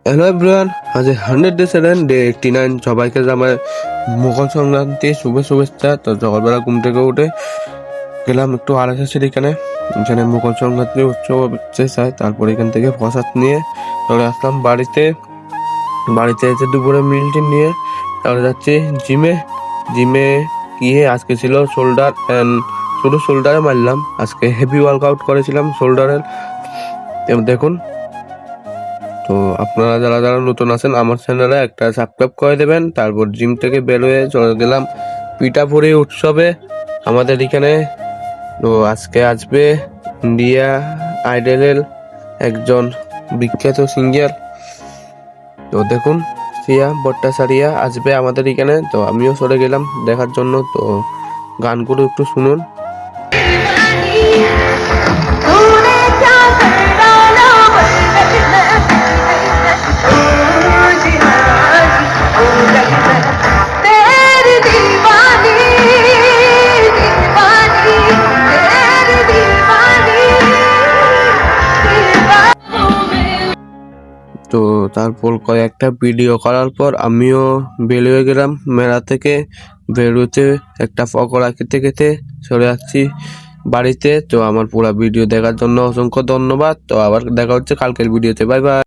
Hello everyone, আজ 100 day 89 সবাইকে জানাই মকর সংক্রান্তি শুভেচ্ছা। তো সকালবেলা ঘুম থেকে উঠে গেলাম একটু RSSের এখানে মকর সংক্রান্তি উৎসব হচ্ছে চাই। তারপর এখান থেকে প্রসাদ নিয়ে চলে আসলাম বাড়িতে এসে দুপুরে মিলটি নিয়ে তারপরে যাচ্ছি জিমে গিয়ে আজকে ছিল শোল্ডার অ্যান্ড শুধু শোল্ডারে মারলাম। আজকে হেভি ওয়ার্কআউট করেছিলাম শোল্ডারের, দেখুন। তো আপনারা যারা নতুন আছেন আমার চ্যানেলে একটা সাবস্ক্রাইব করে দেবেন। তারপর জিম থেকে বের হয়ে চলে গেলাম পিঠাপুরি উৎসবে আমাদের এখানে। তো আজকে আসবে ইন্ডিয়া আইডলের একজন বিখ্যাত সিঙ্গার, তো দেখুন শ্রিয়া ভট্টাচার্য আসবে আমাদের এখানে। তো আমিও চলে গেলাম দেখার জন্য। তো গানগুলো একটু শুনুন। তো তারপর কয়েকটা ভিডিও করার পর আমিও বেরিয়ে গেলাম মেলা থেকে। বেরোতে একটা পকোড়া খেতে খেতে চলে যাচ্ছি বাড়িতে। তো আমার পুরো ভিডিও দেখার জন্য অসংখ্য ধন্যবাদ। তো আবার দেখা হচ্ছে কালকের ভিডিওতে। Bye bye.